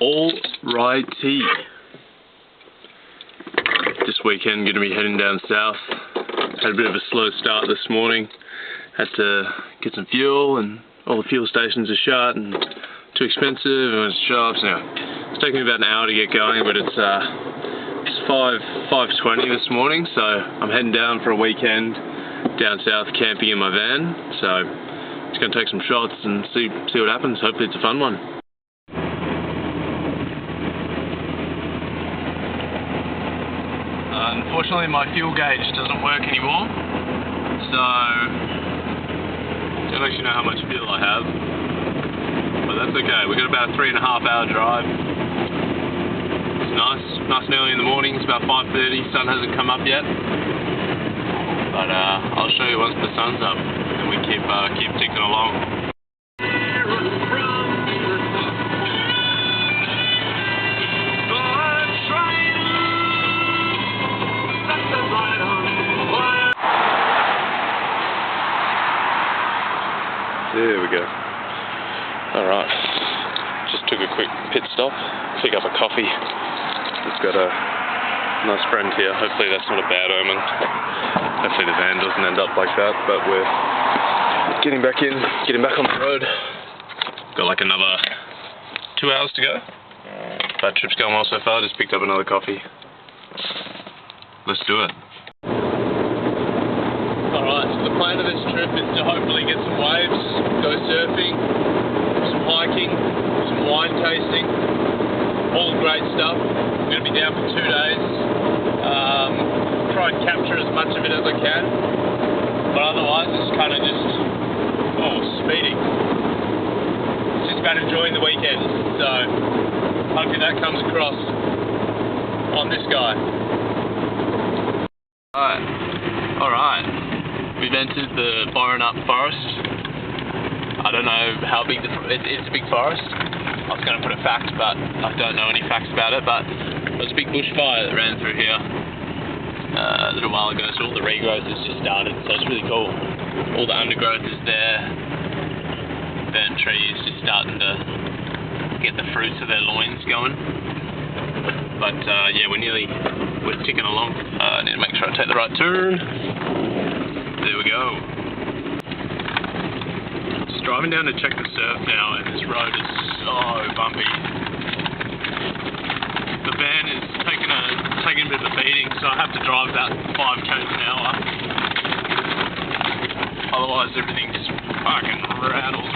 Alrighty. This weekend going to be heading down south. Had a bit of a slow start this morning. Had to get some fuel and all the fuel stations are shut and too expensive and it's shops. Anyway, it's taken me about an hour to get going, but it's 5:20 this morning, so I'm heading down for a weekend down south camping in my van. So just going to take some shots and see what happens. Hopefully it's a fun one. Unfortunately my fuel gauge doesn't work anymore, so I don't actually know how much fuel I have, but that's okay. We've got about a 3.5 hour drive. It's nice and early in the morning. It's about 5:30, sun hasn't come up yet, but I'll show you once the sun's up and we keep ticking along. There we go. Alright, just took a quick pit stop, pick up a coffee. We've got a nice friend here. Hopefully that's not a bad omen. Hopefully the van doesn't end up like that, but we're getting back on the road. Got like another 2 hours to go. That trip's going well so far. Just picked up another coffee. Let's do it. Alright, so the plan of this trip is to hopefully get some waves, go surfing, some hiking, some wine tasting, all great stuff. I'm going to be down for 2 days. Try and capture as much of it as I can, but otherwise it's kind of just, speeding. It's just about enjoying the weekend, so hopefully that comes across on this guy. Alright. We've entered the Borenup forest. I don't know how big it's a big forest. I was going to put a fact, but I don't know any facts about it. But there was a big bushfire that ran through here a little while ago, so all the regrowth has just started. So it's really cool. All the undergrowth is there. Burnt trees just starting to get the fruits of their loins going. But yeah, we're ticking along. I need to make sure I take the right turn. There we go. Just driving down to check the surf now, and this road is so bumpy. The van is taking a bit of a beating, so I have to drive about 5 km an hour. Otherwise, everything just fucking rattles.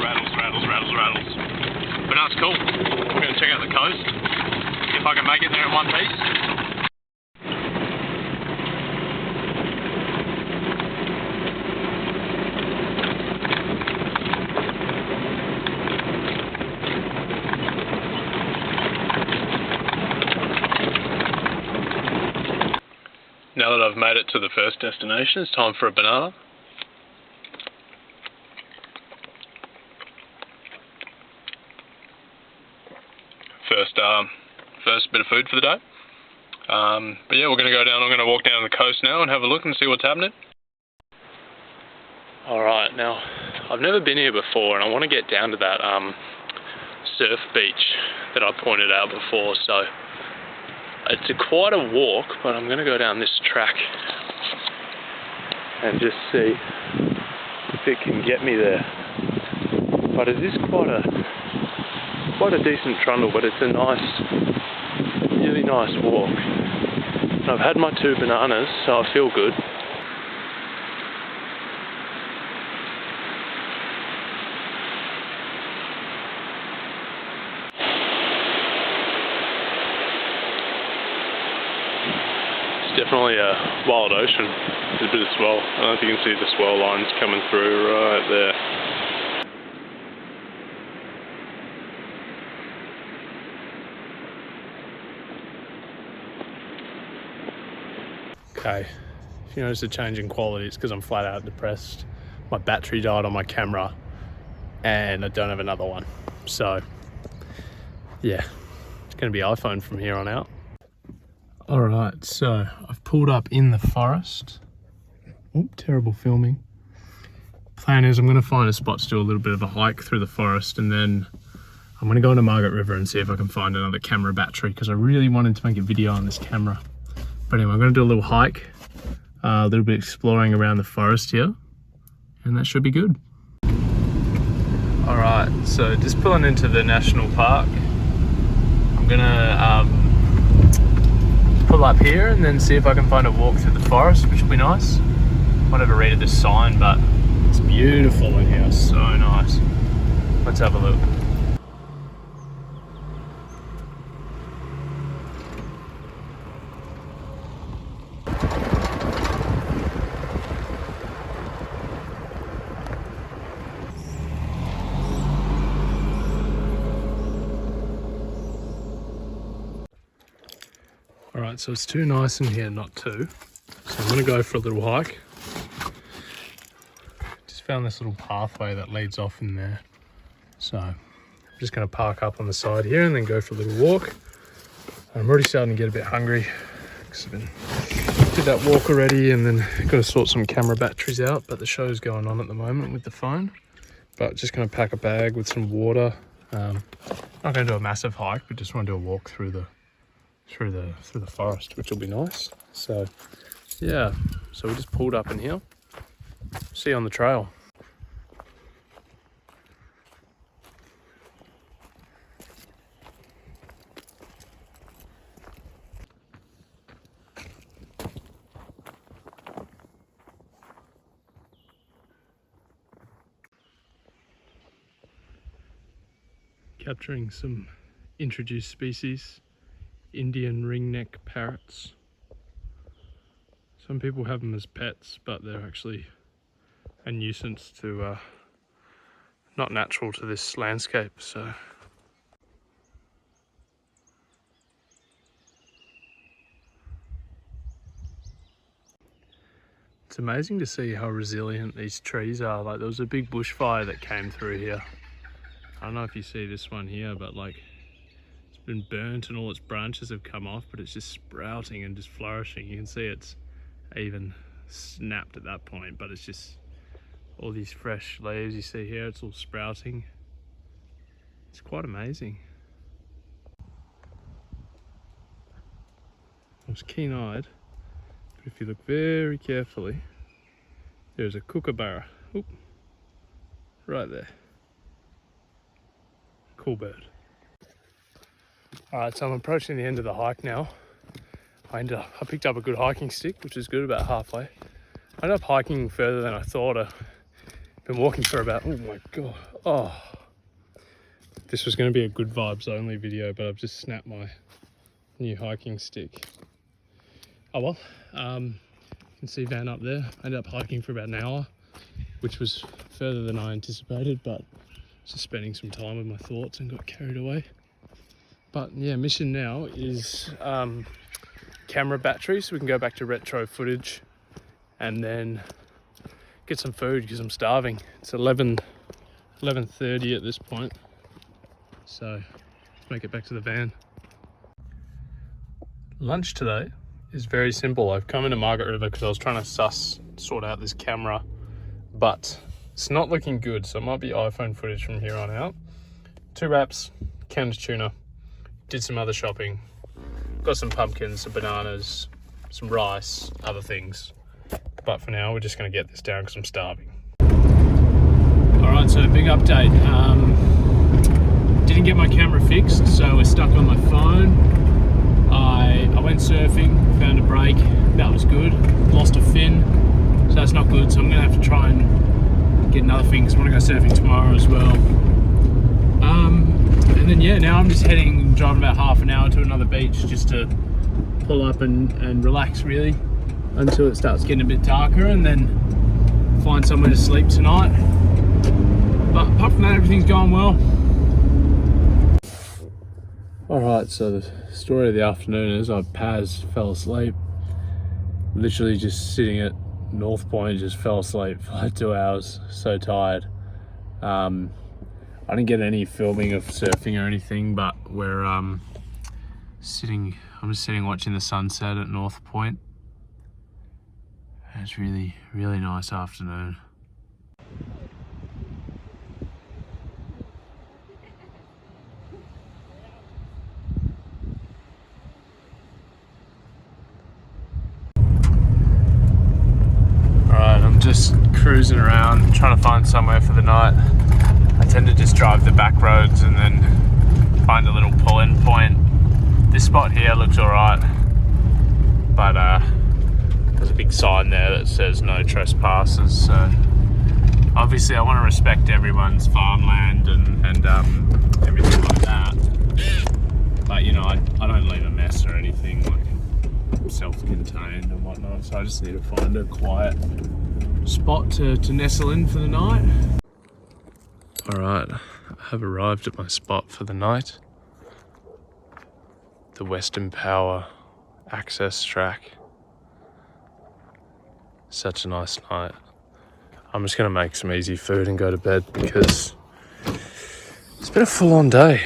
But no, it's cool. We're going to check out the coast. See if I can make it there in one piece. Now that I've made it to the first destination, it's time for a banana. First bit of food for the day. But yeah, we're going to go down. I'm going to walk down the coast now and have a look and see what's happening. Alright, now I've never been here before and I want to get down to that surf beach that I pointed out before, so it's quite a walk, but I'm going to go down this track and just see if it can get me there. But it is quite a decent trundle, but it's a really nice walk. And I've had my 2 bananas, so I feel good. Definitely a wild ocean. There's a bit of swell. I don't know if you can see the swell lines coming through right there. Okay, if you notice a change in quality, it's because I'm flat out depressed. My battery died on my camera and I don't have another one. So yeah, it's going to be iPhone from here on out. Alright, so I've pulled up in the forest. Oh, terrible filming. Plan is I'm going to find a spot to do a little bit of a hike through the forest, and then I'm gonna go into Margaret River and see if I can find another camera battery, because I really wanted to make a video on this camera. But anyway, I'm gonna do a little hike, a little bit exploring around the forest here, and that should be good. All right, so just pulling into the national park. I'm gonna pull up here and then see if I can find a walk through the forest, which will be nice. Might have to read this sign, but it's beautiful in here, so nice. Let's have a look. Alright, so it's too nice in here not to. So I'm going to go for a little hike. Just found this little pathway that leads off in there. So I'm just going to park up on the side here and then go for a little walk. I'm already starting to get a bit hungry because I did that walk already, and then got to sort some camera batteries out, but the show's going on at the moment with the phone. But just going to pack a bag with some water. Not going to do a massive hike, but just want to do a walk through the forest, which will be nice. So yeah, so we just pulled up in here. See you on the trail. Capturing some introduced species. Indian ringneck parrots. Some people have them as pets, but they're actually a nuisance to, not natural to this landscape, so. It's amazing to see how resilient these trees are. Like, there was a big bushfire that came through here. I don't know if you see this one here, but like, been burnt and all its branches have come off, but it's just sprouting and just flourishing. You can see it's even snapped at that point, but it's just all these fresh leaves you see here. It's all sprouting. It's quite amazing. I was keen-eyed, but if you look very carefully, there's a kookaburra. Oop, right there. Cool bird. Alright, so I'm approaching the end of the hike now. I picked up a good hiking stick, which is good, about halfway. I ended up hiking further than I thought. I've been walking for about, oh my god, oh. This was going to be a good vibes only video, but I've just snapped my new hiking stick. Oh well, you can see Van up there. I ended up hiking for about an hour, which was further than I anticipated, but just spending some time with my thoughts and got carried away. But yeah, mission now is camera battery, so we can go back to retro footage and then get some food because I'm starving. It's 11:30 at this point, so let's make it back to the van. Lunch today is very simple. I've come into Margaret River because I was trying to sort out this camera, but it's not looking good, so it might be iPhone footage from here on out. 2 wraps, canned tuna. Did some other shopping, got some pumpkins, some bananas, some rice, other things. But for now, we're just going to get this down because I'm starving. Alright, so big update. Didn't get my camera fixed, so we're stuck on my phone. I went surfing, found a break, that was good. Lost a fin, so that's not good. So I'm going to have to try and get another fin because I want to go surfing tomorrow as well. And then yeah, now I'm just driving about half an hour to another beach just to pull up and relax really until it starts getting a bit darker, and then find somewhere to sleep tonight. But apart from that, everything's going well. Alright, so the story of the afternoon is Paz fell asleep. Literally just sitting at North Point, just fell asleep for like 2 hours, so tired. I didn't get any filming of surfing or anything, but we're I'm just sitting watching the sunset at North Point. It's really, really nice afternoon. just cruising around, trying to find somewhere for the night. I tend to just drive the back roads and then find a little pull-in point. This spot here looks alright, but there's a big sign there that says no trespassers, so obviously I want to respect everyone's farmland and everything like that. But you know, I don't leave a mess or anything, like self-contained and whatnot, so I just need to find a quiet spot to nestle in for the night. Alright, I have arrived at my spot for the night. The Western Power access track. Such a nice night. I'm just gonna make some easy food and go to bed because it's been a full-on day.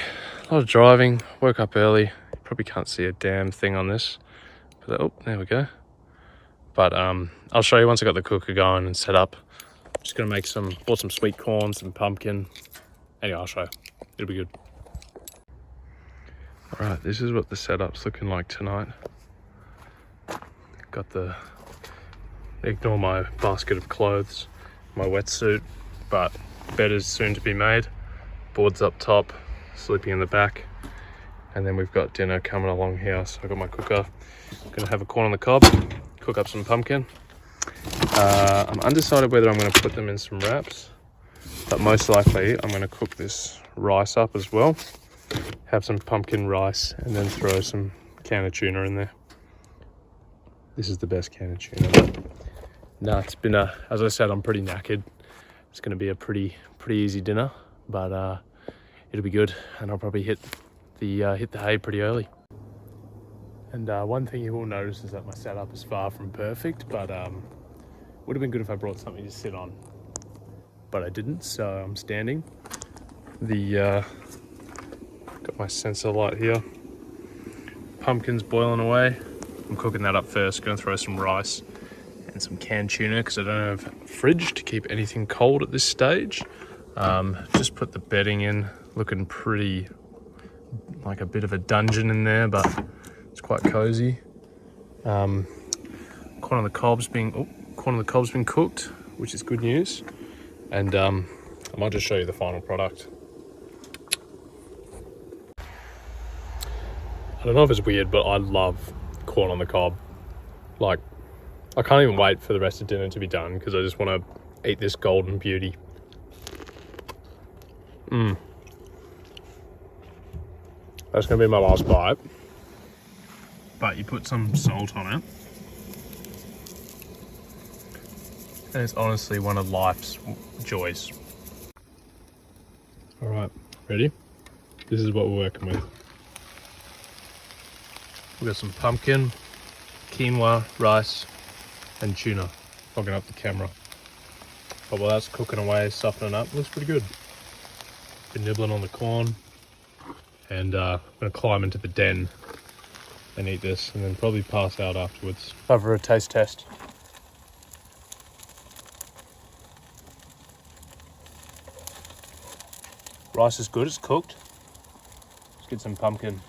A lot of driving, woke up early. You probably can't see a damn thing on this. But, oh, there we go. But I'll show you once I got the cooker going and set up. I'm just gonna make bought some sweet corn, some pumpkin. Anyway, I'll show you. It'll be good. All right, this is what the setup's looking like tonight. Got ignore my basket of clothes, my wetsuit, but bed is soon to be made. Boards up top, sleeping in the back. And then we've got dinner coming along here. So I've got my cooker. I'm gonna have a corn on the cob, cook up some pumpkin. I'm undecided whether I'm gonna put them in some wraps, but most likely I'm gonna cook this rice up as well. Have some pumpkin rice and then throw some can of tuna in there. This is the best can of tuna. No, it's been as I said, I'm pretty knackered. It's gonna be a pretty easy dinner, but it'll be good, and I'll probably hit the hay pretty early. And one thing you will notice is that my setup is far from perfect, but would have been good if I brought something to sit on, but I didn't, so I'm standing. Got my sensor light here. Pumpkin's boiling away. I'm cooking that up first. Gonna throw some rice and some canned tuna because I don't have a fridge to keep anything cold at this stage. Just put the bedding in, looking pretty like a bit of a dungeon in there, but it's quite cozy. Corn on the cob's been cooked, which is good news. And I might just show you the final product. I don't know if it's weird, but I love corn on the cob. Like, I can't even wait for the rest of dinner to be done because I just want to eat this golden beauty. That's going to be my last bite. But you put some salt on it. And it's honestly one of life's joys. All right, ready? This is what we're working with. We've got some pumpkin, quinoa, rice, and tuna. Fogging up the camera. But while that's cooking away, softening up, looks pretty good. Been nibbling on the corn, and I'm gonna climb into the den and eat this, and then probably pass out afterwards. Time for a taste test. Rice is good, it's cooked. Let's get some pumpkin.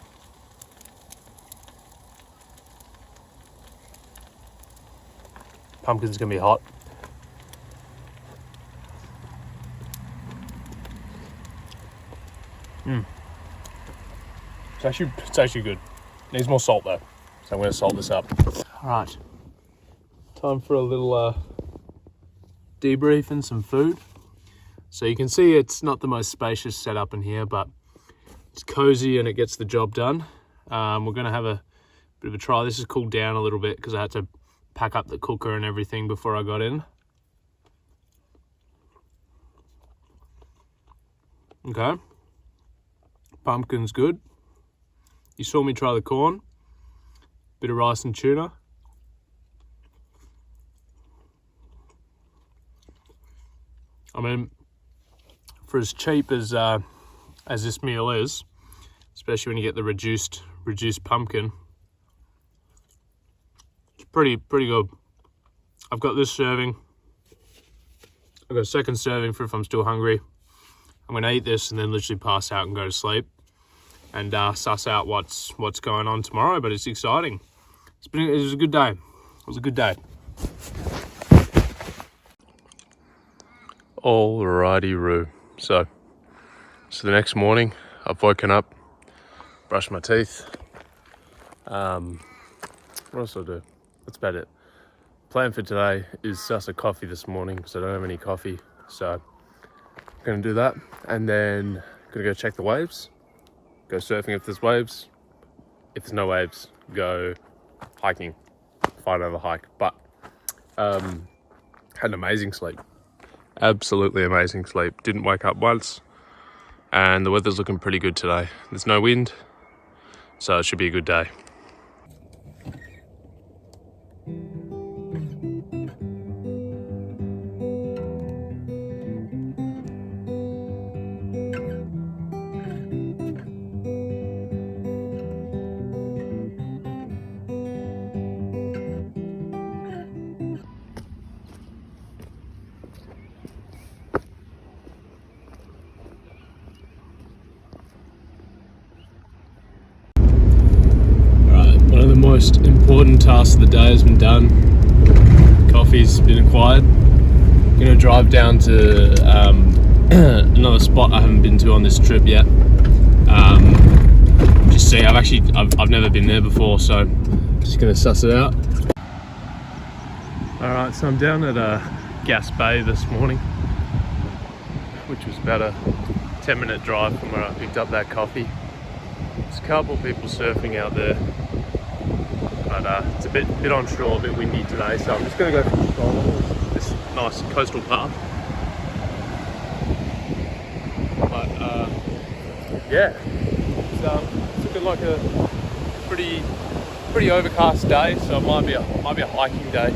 Pumpkin's gonna be hot. It's actually good. Needs more salt though, so I'm gonna salt this up. All right, time for a little debrief and some food. So you can see it's not the most spacious setup in here, but it's cozy and it gets the job done. We're gonna have a bit of a try. This has cooled down a little bit because I had to pack up the cooker and everything before I got in. Okay. Pumpkin's good. You saw me try the corn. Bit of rice and tuna. I mean, for as cheap as this meal is, especially when you get the reduced pumpkin, it's pretty good. I've got this serving. I've got a second serving for if I'm still hungry. I'm gonna eat this and then literally pass out and go to sleep and suss out what's going on tomorrow. But it's exciting. It was a good day. It was a good day. Alrighty-roo. So the next morning, I've woken up, brushed my teeth. What else do I do? That's about it. Plan for today is just a coffee this morning because I don't have any coffee. So I'm gonna do that, and then gonna go check the waves, go surfing if there's waves. If there's no waves, go hiking, find another hike. But had an amazing sleep. Absolutely amazing sleep. Didn't wake up once, and the weather's looking pretty good today. There's no wind, so it should be a good day. One of the most important tasks of the day has been done. Coffee's been acquired. I'm gonna drive down to another spot I haven't been to on this trip yet. Just see. I've never been there before, so just gonna suss it out. All right, so I'm down at Gas Bay this morning, which was about a 10-minute drive from where I picked up that coffee. There's a couple of people surfing out there. But it's a bit onshore, a bit windy today, so I'm just going to go for this nice coastal path. But yeah, it's looking like a pretty overcast day, so it might be a hiking day.